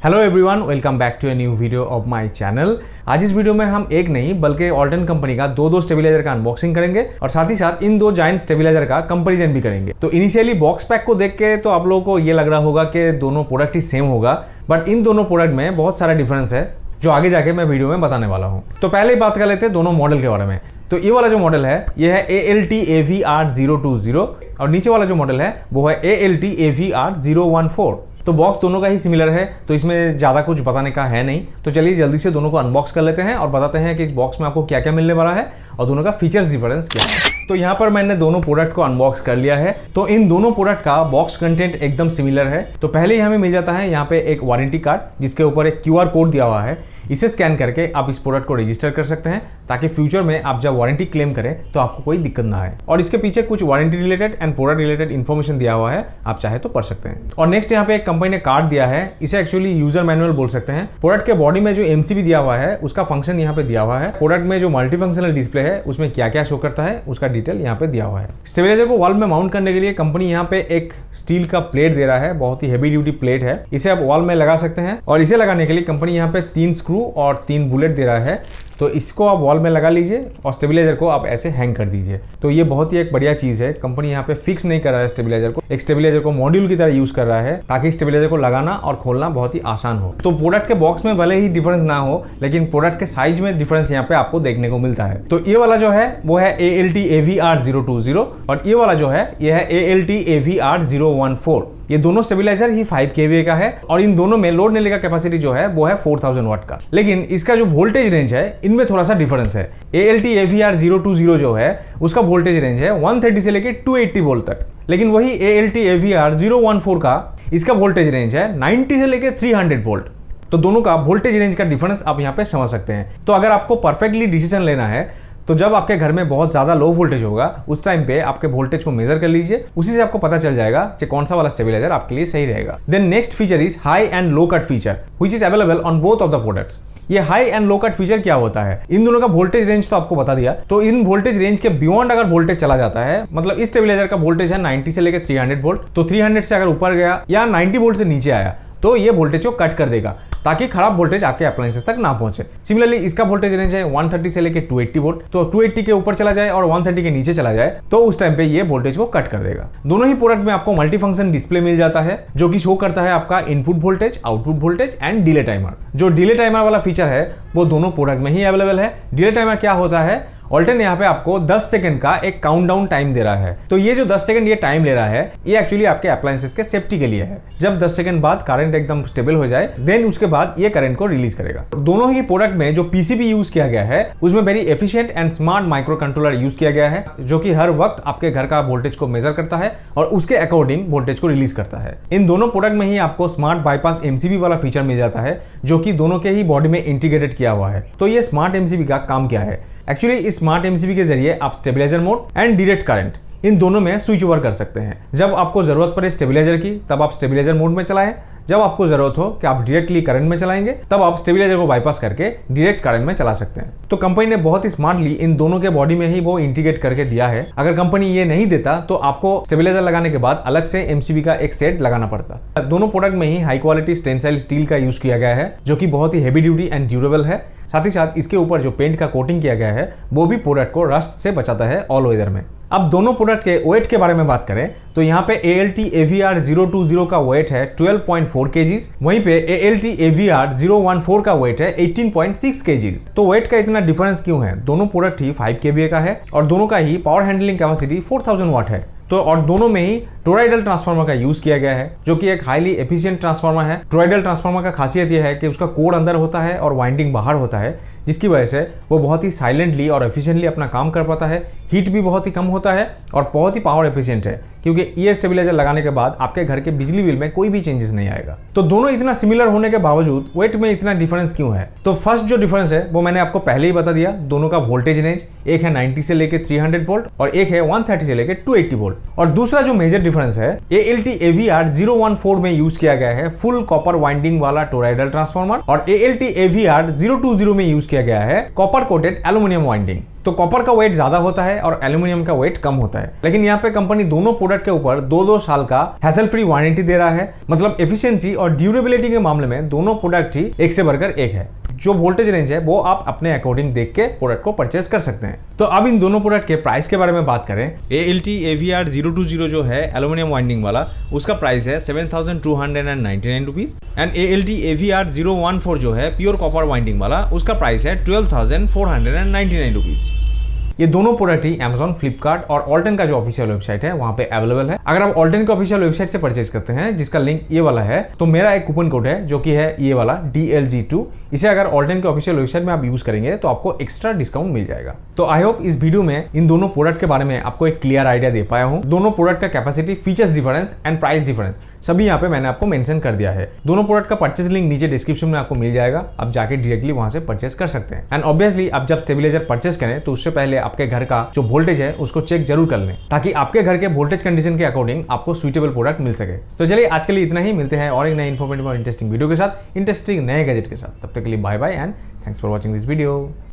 Hello everyone, welcome back to a new video of my channel. आज इस video में हम एक नहीं बल्कि ऑल्टन कंपनी का दो स्टेबिलाईजर का अनबॉक्सिंग करेंगे और साथ ही साथ इन दो जायंट स्टेबिलाईजर का कंपैरिजन भी करेंगे। तो इनिशियली बॉक्स पैक को देख के तो आप लोगों को ये लग रहा होगा कि दोनों प्रोडक्ट ही सेम होगा, बट इन दोनों प्रोडक्ट में बहुत सारा डिफरेंस है जो आगे जाके मैं वीडियो में बताने वाला हूँ। तो पहले ही बात कर लेते हैं दोनों मॉडल के बारे में। तो ये वाला जो मॉडल है ये है ALT AVR020 और नीचे वाला जो मॉडल है वो है ALT AVR014। तो बॉक्स दोनों का ही सिमिलर है, तो इसमें ज़्यादा कुछ बताने का है नहीं। तो चलिए जल्दी से दोनों को अनबॉक्स कर लेते हैं और बताते हैं कि इस बॉक्स में आपको क्या क्या मिलने वाला है और दोनों का फीचर्स डिफरेंस क्या है। तो यहाँ पर मैंने दोनों प्रोडक्ट को अनबॉक्स कर लिया है। तो इन दोनों प्रोडक्ट का बॉक्स कंटेंट एकदम सिमिलर है। तो पहले ही हमें मिल जाता है यहाँ पे एक वारंटी कार्ड जिसके ऊपर एक QR कोड दिया हुआ है। इसे स्कैन करके आप इस प्रोडक्ट को रजिस्टर कर सकते हैं ताकि फ्यूचर में आप जब वारंटी क्लेम करें तो आपको कोई दिक्कत ना आए। और इसके पीछे कुछ warranty related and product related information दिया हुआ है, आप चाहे तो पढ़ सकते हैं। और नेक्स्ट यहाँ पे एक कंपनी ने कार्ड दिया है, इसे एक्चुअली यूजर मैनुअल बोल सकते हैं। प्रोडक्ट के बॉडी में जो MCB दिया हुआ है उसका फंक्शन यहाँ पे दिया हुआ है। प्रोडक्ट में जो मल्टी फंक्शनल डिस्प्ले है उसमें क्या क्या शो करता है उसका डिटेल यहाँ पे दिया हुआ है। स्टेबिलाईजर को वॉल में माउंट करने के लिए कंपनी यहाँ पे एक स्टील का प्लेट दे रहा है, बहुत ही हेवी ड्यूटी प्लेट है। इसे आप वॉल में लगा सकते हैं और इसे लगाने के लिए कंपनी यहाँ पे 3 स्क्रू और 3 बुलेट दे रहा है। तो इसको आप वॉल में लगा लीजिए और स्टेबिलाईजर को आप ऐसे हैंग कर दीजिए। तो ये बहुत ही एक बढ़िया चीज़ है। कंपनी यहाँ पे फिक्स नहीं कर रहा है स्टेबिलाईजर को, एक स्टेबिलाईजर को मॉड्यूल की तरह यूज कर रहा है ताकि स्टेबिलाईजर को लगाना और खोलना बहुत ही आसान हो। तो प्रोडक्ट के बॉक्स में भले ही डिफरेंस ना हो, लेकिन प्रोडक्ट के साइज में डिफरेंस यहाँ पे आपको देखने को मिलता है। तो ये वाला जो है वो है ALT AVR020 और ये वाला जो है ये है ALT AVR014। ये दोनों स्टेबिलाईजर ही 5 kVA का है और इन दोनों में लोड लेने का कैपेसिटी जो है वो है 4000 वाट का। लेकिन इसका जो वोल्टेज रेंज है इनमें थोड़ा सा डिफरेंस है। ALT AVR020 जो है उसका वोल्टेज रेंज है 130 से लेके 280 वोल्ट तक, लेकिन वही ALT AVR014 का इसका वोल्टेज रेंज है 90 से लेके 300 वोल्ट। तो दोनों का वोल्टेज रेंज का डिफरेंस आप यहाँ पे समझ सकते हैं। तो अगर आपको परफेक्टली डिसीजन लेना है तो जब आपके घर में बहुत ज़्यादा लो वोल्टेज होगा उस टाइम पे आपके वोल्टेज को मेजर कर लीजिए, उसी से आपको पता चल जाएगा कि कौन सा वाला स्टेबिलाईजर आपके लिए सही रहेगा। Then next feature is high and low cut feature which is available on both of the products. ये high and low cut feature क्या होता है? इन दोनों का वोल्टेज रेंज तो आपको बता दिया। तो इन वोल्टेज रेंज के बियॉन्ड अगर वोल्टेज चला जाता है, मतलब इस स्टेबिलाईजर का वोल्टेज है 90 से लेकर 300 वोल्ट, तो 300 से अगर ऊपर गया या 90 वोल्ट से नीचे आया तो ये वोल्टेज को कट कर देगा ताकि खराब वोल्टेज आपके अप्लायंसेस तक ना पहुंचे। सिमिलरली इसका वोल्टेज रेंज है 130 से लेके 280 वोल्ट, तो 280 के ऊपर चला जाए और 130 के नीचे चला जाए तो उस टाइम पे ये वोल्टेज को कट कर देगा। दोनों ही प्रोडक्ट में आपको मल्टी फंक्शन डिस्प्ले मिल जाता है जो कि शो करता है आपका input voltage, output voltage and delay timer. जो डिले टाइमर वाला फीचर है वो दोनों प्रोडक्ट में ही अवेलेबल है। डिले टाइमर क्या होता है? ऑल्टन यहाँ पे आपको 10 सेकंड का एक काउंटडाउन टाइम दे रहा है। तो ये जो 10 सेकंड ये टाइम ले रहा है ये एक्चुअली आपके अप्लायंसेस के सेफ्टी के लिए है। जब 10 सेकंड बाद करंट एकदम स्टेबल हो जाए देन उसके बाद ये करंट को रिलीज करेगा। दोनों ही प्रोडक्ट में जो PCB यूज किया गया है उसमें very efficient and smart micro controller use किया गया है जो कि हर वक्त आपके घर का वोल्टेज को मेजर करता है और उसके अकॉर्डिंग वोल्टेज को रिलीज करता है। इन दोनों प्रोडक्ट में ही आपको स्मार्ट बाईपास MCB वाला फीचर मिल जाता है जो कि दोनों के ही बॉडी में इंटीग्रेटेड किया हुआ है। तो ये स्मार्ट MCB का काम क्या है? एक्चुअली इस स्मार्ट MCB के जरिए आप stabiliser mode and direct current in दोनों में स्विच ओवर कर सकते हैं। जब आपको जरूरत पड़े स्टेबिलाईजर की तब आप स्टेबिलाईजर मोड में चलाएं, जब आपको जरूरत हो कि आप डायरेक्टली करंट में चलाएंगे तब आप स्टेबिलाईजर को बाईपास करके डायरेक्ट करंट में चला सकते हैं। तो कंपनी ने बहुत ही स्मार्टली इन दोनों के बॉडी में ही वो इंटीग्रेट करके दिया है। अगर कंपनी ये नहीं देता तो आपको स्टेबिलाईजर लगाने के बाद अलग से MCB का एक सेट लगाना पड़ता। दोनों प्रोडक्ट में ही हाई क्वालिटी टेंसाइल स्टील का यूज किया गया है जो कि बहुत ही हेवी ड्यूटी एंड ड्यूरेबल है। साथ ही साथ इसके ऊपर जो पेंट का कोटिंग किया गया है वो भी प्रोडक्ट को रस्ट से बचाता है ऑल वेदर में। अब दोनों प्रोडक्ट के वेट के बारे में बात करें तो यहाँ पे ALT AVR020 का वेट है 12.4 kgs, वहीं पे ALT AVR014 का वेट है 18.6 kgs। तो वेट का इतना डिफरेंस क्यों है? दोनों प्रोडक्ट ही 5 kVA का है और दोनों का ही पावर हैंडलिंग कैपेसिटी 4000 वाट है। तो और दोनों में ही टोरॉइडल ट्रांसफार्मर का यूज किया गया है जो कि एक हाईली एफिशिएंट ट्रांसफार्मर है। टोरॉइडल ट्रांसफार्मर का खासियत यह है कि उसका कोर अंदर होता है और वाइंडिंग बाहर होता है, जिसकी वजह से वो बहुत ही साइलेंटली और एफिशिएंटली अपना काम कर पाता है। हीट भी बहुत ही कम होता है और बहुत ही पावर एफिशिएंट है क्योंकि ये स्टेबिलाईजर लगाने के बाद आपके घर के बिजली बिल में कोई भी चेंजेस नहीं आएगा। तो दोनों इतना सिमिलर होने के बावजूद वेट में इतना डिफरेंस क्यों है? तो फर्स्ट जो डिफरेंस है वो मैंने आपको पहले ही बता दिया। दोनों का वोल्टेज रेंज एक है 90 से लेकर 300 वोल्ट और एक है 130 से लेकर 280 वोल्ट। और दूसरा जो मेजर डिफरेंस है, ALT AVR 014 में यूज किया गया है फुल कॉपर वाइंडिंग वाला टोरॉइडल ट्रांसफार्मर और ALT AVR 020 में यूज किया गया है कॉपर कोटेड एल्यूमिनियम वाइंडिंग। तो कॉपर का वेट ज्यादा होता है और एल्यूमिनियम का वेट कम होता है, लेकिन यहाँ पे कंपनी दोनों प्रोडक्ट के ऊपर 2-2 साल का हैसल फ्री वारंटी दे रहा है। मतलब एफिशिएंसी और ड्यूरेबिलिटी के मामले में दोनों प्रोडक्ट ही एक से बढ़कर एक है। जो वोल्टेज रेंज है वो आप अपने अकॉर्डिंग देख के प्रोडक्ट को परचेस कर सकते हैं। तो अब इन दोनों प्रोडक्ट के प्राइस के बारे में बात करें, ALT AVR 020 जो है एल्यूमिनियम वाइंडिंग वाला, उसका प्राइस है 7,299 रुपीज एंड ALT AVR 014 जो है प्योर कॉपर वाइंडिंग वाला, उसका प्राइस है 12,499 रुपीज। ये दोनों प्रोडक्ट ही Amazon, फ्लिपकार्ट और ऑल्टन का जो ऑफिशियल वेबसाइट है वहां पे अवेलेबल है। अगर आप ऑल्टन के ऑफिशियल वेबसाइट से परचेज करते हैं, जिसका लिंक ये वाला है, तो मेरा एक कूपन कोड है जो कि है ये वाला DLG2। इसे अगर ऑल्टन के ऑफिशियल वेबसाइट में आप यूज करेंगे तो आपको एक्स्ट्रा डिस्काउंट मिल जाएगा। तो आई होप इस वीडियो में इन दोनों प्रोडक्ट के बारे में आपको एक क्लियर आइडिया दे पाया हूं। दोनों प्रोडक्ट का capacity, features difference and price difference सभी यहाँ पे मैंने आपको मेंशन कर दिया है। दोनों प्रोडक्ट का परचेज लिंक नीचे डिस्क्रिप्शन में आपको मिल जाएगा, आप जाके डायरेक्टली वहां से परचेज कर सकते हैं। एंड ऑब्वियसली आप जब स्टेबलाइजर परचेज करें तो उससे पहले आपके घर का जो वोल्टेज है उसको चेक जरूर कर लें, ताकि आपके घर के वोल्टेज कंडीशन के अकॉर्डिंग आपको सुइटेबल प्रोडक्ट मिल सके। तो चलिए आज के लिए इतना ही, मिलते हैं और एक नए इन्फॉर्मेटिव और इंटरेस्टिंग वीडियो के साथ, इंटरेस्टिंग नए गैजेट के साथ। तब तक के लिए bye bye and thanks for watching this video.